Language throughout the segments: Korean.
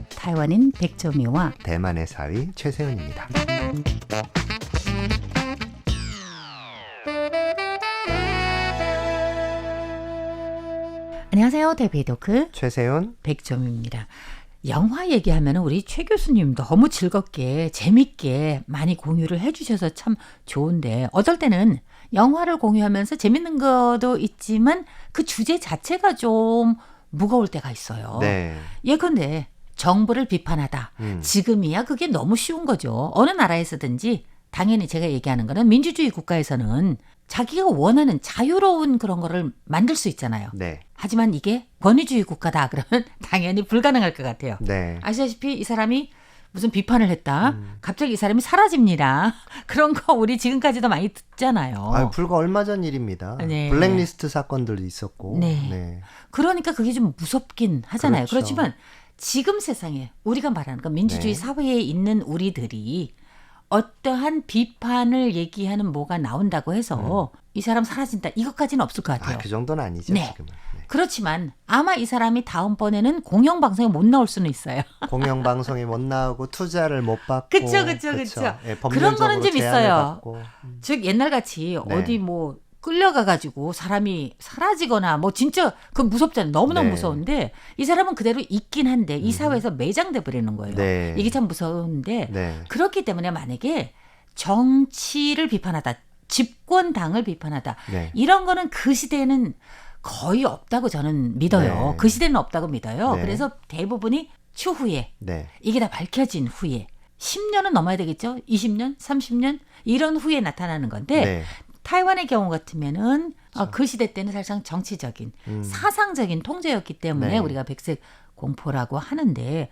台湾인 백조미와 대만의 사위 최세훈입니다. 안녕하세요. 대베이도크 최세훈 백조미입니다. 영화 얘기하면 우리 최 교수님 너무 즐겁게 재밌게 많이 공유를 해주셔서 참 좋은데 어떨 때는 영화를 공유하면서 재밌는 것도 있지만 그 주제 자체가 좀 무거울 때가 있어요. 네. 예컨대 정부를 비판하다. 지금이야 그게 너무 쉬운 거죠. 어느 나라에서든지 당연히 제가 얘기하는 거는 민주주의 국가에서는 자기가 원하는 자유로운 그런 거를 만들 수 있잖아요. 네. 하지만 이게 권위주의 국가다 그러면 당연히 불가능할 것 같아요. 네. 아시다시피 이 사람이 무슨 비판을 했다. 갑자기 이 사람이 사라집니다. 그런 거 우리 지금까지도 많이 듣잖아요. 불과 얼마 전 일입니다. 네. 블랙리스트 사건들도 있었고. 네. 네. 그러니까 그게 좀 무섭긴 하잖아요. 그렇죠. 그렇지만 지금 세상에 우리가 말하는 건 민주주의 네. 사회에 있는 우리들이 어떠한 비판을 얘기하는 뭐가 나온다고 해서 이 사람 사라진다. 이것까지는 없을 것 같아요. 그 정도는 아니죠. 네. 지금은. 네. 그렇지만 아마 이 사람이 다음번에는 공영방송에 못 나올 수는 있어요. 공영방송에 못 나오고 투자를 못 받고. 그쵸. 예, 그런 거는 좀 제한을 있어요. 받고. 즉 옛날같이 네. 어디 뭐 끌려가가지고 사람이 사라지거나 뭐 진짜 그건 무섭잖아요. 너무너무 네. 무서운데 이 사람은 그대로 있긴 한데 이 사회에서 매장돼 버리는 거예요. 네. 이게 참 무서운데 네. 그렇기 때문에 만약에 정치를 비판하다, 집권당을 비판하다 네. 이런 거는 그 시대에는 거의 없다고 저는 믿어요. 네. 그 시대는 없다고 믿어요. 네. 그래서 대부분이 추후에 네. 이게 다 밝혀진 후에 10년은 넘어야 되겠죠? 20년, 30년 이런 후에 나타나는 건데 네. 타이완의 경우 같으면은 그 시대 때는 사실상 정치적인 사상적인 통제였기 때문에 네. 우리가 백색 공포라고 하는데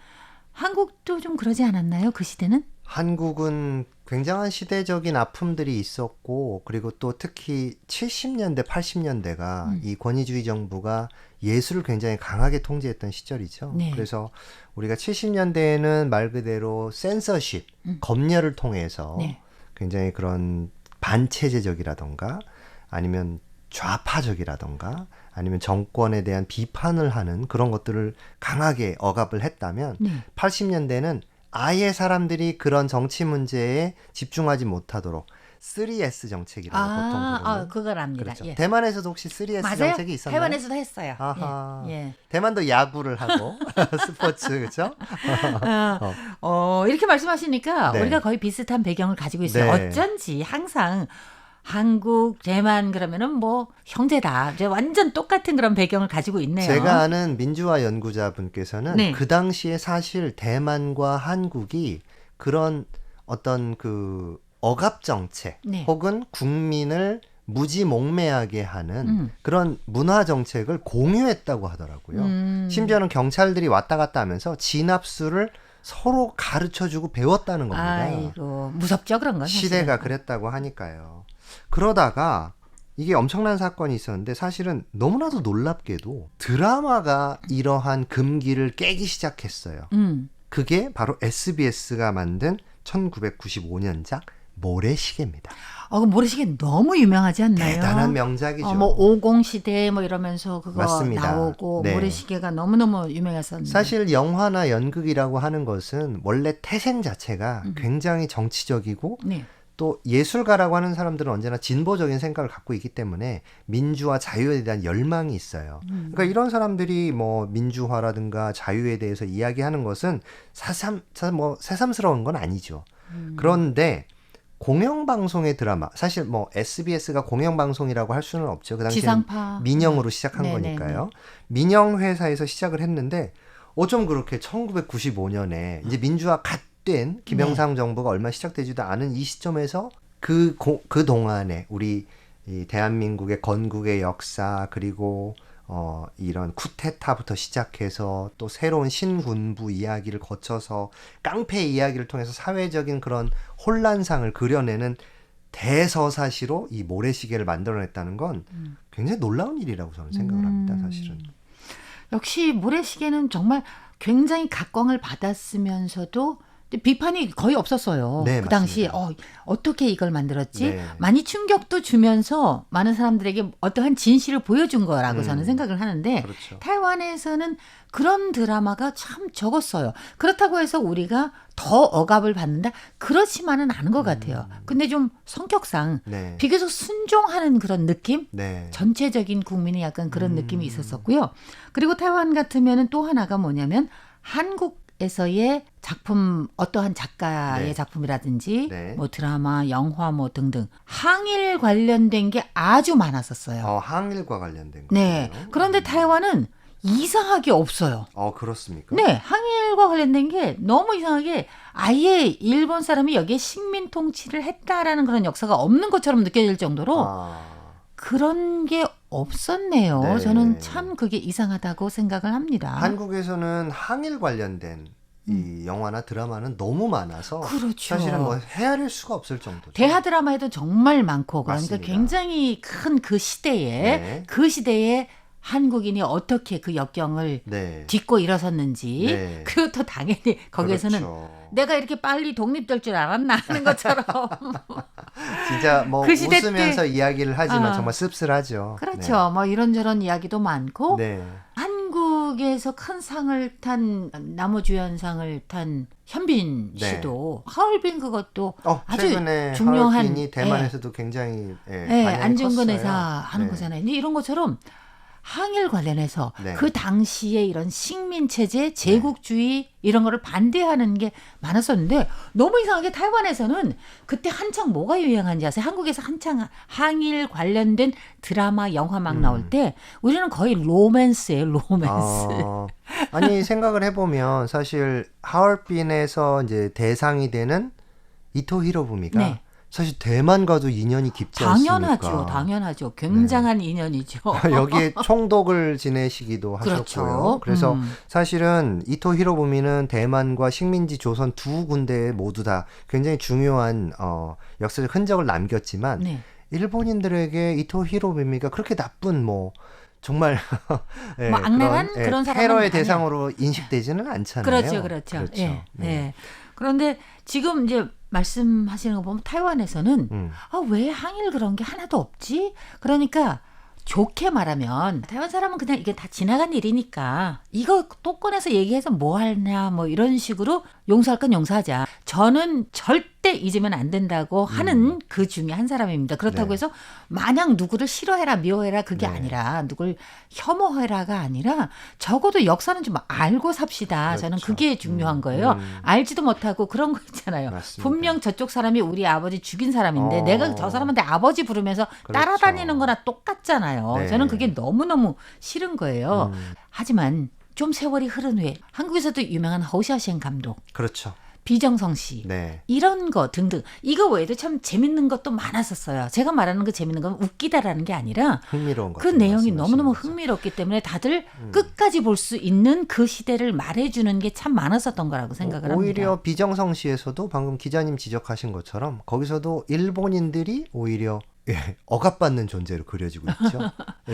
한국도 좀 그러지 않았나요? 그 시대는? 한국은 굉장한 시대적인 아픔들이 있었고 그리고 또 특히 70년대, 80년대가 이 권위주의 정부가 예술을 굉장히 강하게 통제했던 시절이죠. 네. 그래서 우리가 70년대에는 말 그대로 센서십, 검열을 통해서 네. 굉장히 그런 반체제적이라던가 아니면 좌파적이라던가 아니면 정권에 대한 비판을 하는 그런 것들을 강하게 억압을 했다면 네. 80년대는 아예 사람들이 그런 정치 문제에 집중하지 못하도록 3S 정책이라고 보통 부르는. 그걸 압니다. 그렇죠. 예. 대만에서도 혹시 3S 맞아요. 정책이 있었나요?台湾에서도 했어요. 아하. 예. 대만도 야구를 하고 스포츠 그렇죠? 이렇게 말씀하시니까 네. 우리가 거의 비슷한 배경을 가지고 있어요. 네. 어쩐지 항상 한국, 대만 그러면은 뭐 형제다. 이제 완전 똑같은 그런 배경을 가지고 있네요. 제가 아는 민주화 연구자분께서는 네. 그 당시에 사실 대만과 한국이 그런 어떤 그 억압 정책 네. 혹은 국민을 무지몽매하게 하는 그런 문화 정책을 공유했다고 하더라고요. 심지어는 경찰들이 왔다 갔다 하면서 진압수를 서로 가르쳐주고 배웠다는 겁니다. 아이고 무섭죠 그런 건. 시대가 사실은. 그랬다고 하니까요. 그러다가 이게 엄청난 사건이 있었는데 사실은 너무나도 놀랍게도 드라마가 이러한 금기를 깨기 시작했어요. 그게 바로 SBS가 만든 1995년작 모래시계입니다. 그 모래시계 너무 유명하지 않나요? 대단한 명작이죠. 뭐 50시대 뭐 이러면서 그거 맞습니다. 나오고 네. 모래시계가 너무너무 유명했었는데. 사실 영화나 연극이라고 하는 것은 원래 태생 자체가 굉장히 정치적이고 네. 또 예술가라고 하는 사람들은 언제나 진보적인 생각을 갖고 있기 때문에 민주화 자유에 대한 열망이 있어요. 그러니까 이런 사람들이 뭐 민주화라든가 자유에 대해서 이야기하는 것은 새삼스러운 건 아니죠. 그런데 공영방송의 드라마, 사실 뭐 SBS가 공영방송이라고 할 수는 없죠. 그 당시에는 지상파. 민영으로 시작한 네네네. 거니까요. 민영 회사에서 시작을 했는데 어쩜 그렇게 1995년에 이제 민주화 갓 된 김영삼 정부가 얼마 시작되지도 않은 이 시점에서 그 동안에 우리 이 대한민국의 건국의 역사 그리고 이런 쿠데타부터 시작해서 또 새로운 신군부 이야기를 거쳐서 깡패 이야기를 통해서 사회적인 그런 혼란상을 그려내는 대서사시로 이 모래시계를 만들어냈다는 건 굉장히 놀라운 일이라고 저는 생각을 합니다. 사실은. 역시 모래시계는 정말 굉장히 각광을 받았으면서도 근데 비판이 거의 없었어요. 네, 그 당시에 맞습니다. 어떻게 이걸 만들었지? 네. 많이 충격도 주면서 많은 사람들에게 어떠한 진실을 보여준 거라고 음. 저는 생각을 하는데 그렇죠. 타이완에서는 그런 드라마가 참 적었어요. 그렇다고 해서 우리가 더 억압을 받는다? 그렇지만은 않은 것 같아요. 근데 좀 성격상 네. 비교적 순종하는 그런 느낌? 네. 전체적인 국민이 약간 그런 느낌이 있었었고요. 그리고 타이완 같으면은 또 하나가 뭐냐면 한국에서의 작품 어떠한 작가의 네. 작품이라든지 네. 뭐 드라마, 영화 뭐 등등 항일 관련된 게 아주 많았었어요. 항일과 관련된 거예요. 네. 그런데 타이완은 이상하게 없어요. 그렇습니까? 네, 항일과 관련된 게 너무 이상하게 아예 일본 사람이 여기에 식민 통치를 했다라는 그런 역사가 없는 것처럼 느껴질 정도로 그런 게 없었네요. 네. 저는 참 그게 이상하다고 생각을 합니다. 한국에서는 항일 관련된 이 영화나 드라마는 너무 많아서 그렇죠. 사실은 뭐 헤아릴 수가 없을 정도죠. 대하 드라마에도 정말 많고 그러니까 맞습니다. 굉장히 큰 그 시대에 네. 그 시대에 한국인이 어떻게 그 역경을 네. 딛고 일어섰는지 네. 그리고 또 당연히 거기에서는 그렇죠. 내가 이렇게 빨리 독립될 줄 알았나 하는 것처럼 진짜 뭐 그 시대 때- 웃으면서 이야기를 하지만 어. 정말 씁쓸하죠. 그렇죠. 뭐 이런저런 이야기도 많고 네. 한국에서 큰 상을 탄 나무주연상을 탄 현빈 네. 씨도 하얼빈 그것도 아주 최근에 중요한 하얼빈이 대만에서도 굉장히 안중근 컸어요. 의사 하는 네. 거잖아요. 근데 이런 것처럼 항일 관련해서 네. 그 당시에 이런 식민 체제, 제국주의 이런 거를 반대하는 게 많았었는데 너무 이상하게 타이완에서는 그때 한창 뭐가 유행한지 아세요? 한국에서 한창 항일 관련된 드라마, 영화 막 나올 때 우리는 거의 로맨스예요, 로맨스. 아니 생각을 해보면 사실 하얼빈에서 이제 대상이 되는 이토 히로부미가 네. 사실 대만과도 인연이 깊지 않습니까? 당연하죠, 당연하죠. 굉장한 인연이죠. 여기에 총독을 지내시기도 그렇죠. 하셨고요. 그래서 사실은 이토 히로부미는 대만과 식민지 조선 두 군데에 모두 다 굉장히 중요한 역사적 흔적을 남겼지만 네. 일본인들에게 이토 히로부미가 그렇게 나쁜 뭐 정말 뭐 악랄한 그런 사람은 테러의 아니야. 대상으로 인식되지는 않잖아요. 그렇죠, 그렇죠. 예, 네. 예. 그런데 지금 이제 말씀하시는 거 보면 타이완에서는 왜 항일 그런 게 하나도 없지? 그러니까 좋게 말하면 타이완 사람은 그냥 이게 다 지나간 일이니까 이거 또 꺼내서 얘기해서 뭐 하냐 뭐 이런 식으로 용서할 건 용서하자. 저는 절대 잊으면 안 된다고 하는 그 중에 한 사람입니다. 그렇다고 네. 해서 마냥 누구를 싫어해라 미워해라 그게 네. 아니라 누굴 혐오해라가 아니라 적어도 역사는 좀 알고 삽시다. 그렇죠. 저는 그게 중요한 거예요. 알지도 못하고 그런 거 있잖아요. 맞습니다. 분명 저쪽 사람이 우리 아버지 죽인 사람인데 어. 내가 저 사람한테 아버지 부르면서 그렇죠. 따라다니는 거나 똑같잖아요. 네. 저는 그게 너무너무 싫은 거예요. 하지만 좀 세월이 흐른 후에 한국에서도 유명한 허샤셴 감독, 그렇죠. 비정성 씨 네. 이런 거 등등 이거 외에도 참 재밌는 것도 많았었어요. 제가 말하는 그 재밌는 건 웃기다라는 게 아니라 흥미로운 것 그 같은 내용이 말씀하시는 너무너무 거죠. 흥미롭기 때문에 다들 끝까지 볼 수 있는 그 시대를 말해주는 게 참 많았었던 거라고 생각을 합니다. 오히려 비정성시에서도 방금 기자님 지적하신 것처럼 거기서도 일본인들이 오히려 억압받는 존재로 그려지고 있죠.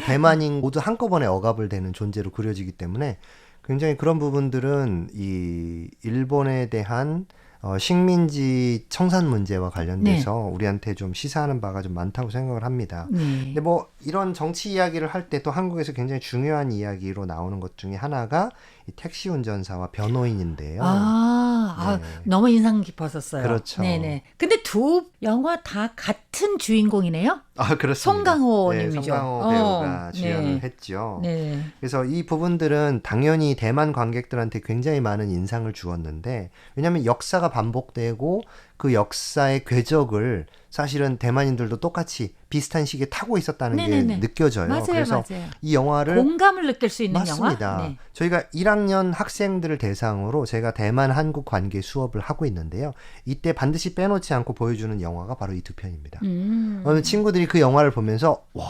대만인 모두 한꺼번에 억압을 되는 존재로 그려지기 때문에 굉장히 그런 부분들은 이 일본에 대한 식민지 청산 문제와 관련돼서 우리한테 좀 시사하는 바가 좀 많다고 생각을 합니다. 네. 근데 뭐 이런 정치 이야기를 할 때 또 한국에서 굉장히 중요한 이야기로 나오는 것 중에 하나가 이 택시 운전사와 변호인인데요. 네. 너무 인상 깊었었어요. 그렇죠. 네네. 근데 두 영화 다 같은 주인공이네요. 그렇습니다. 송강호 네, 님이죠. 송강호 배우가 네. 주연을 했죠. 네. 그래서 이 부분들은 당연히 대만 관객들한테 굉장히 많은 인상을 주었는데 왜냐하면 역사가 반복되고 그 역사의 궤적을 사실은 대만인들도 똑같이 비슷한 시기에 타고 있었다는 네네네. 게 느껴져요. 맞아요, 그래서 맞아요. 이 영화를 공감을 느낄 수 있는 맞습니다. 영화. 네. 저희가 1학년 학생들을 대상으로 제가 대만 한국 관계 수업을 하고 있는데요. 이때 반드시 빼놓지 않고 보여주는 영화가 바로 이 두 편입니다. 어느 친구들이 그 영화를 보면서 와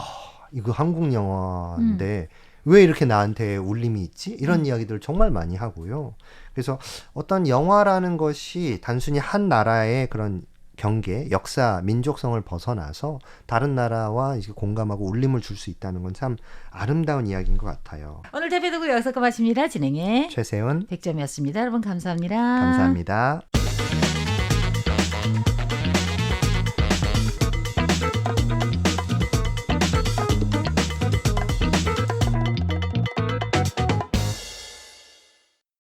이거 한국 영화인데 왜 이렇게 나한테 울림이 있지? 이런 이야기들을 정말 많이 하고요. 그래서 어떤 영화라는 것이 단순히 한 나라의 그런 경계, 역사, 민족성을 벗어나서 다른 나라와 이제 공감하고 울림을 줄 수 있다는 건 참 아름다운 이야기인 것 같아요. 오늘 대표도구 여기서 끝마칩니다. 진행해 최세훈 백점이었습니다. 여러분 감사합니다. 감사합니다. 네.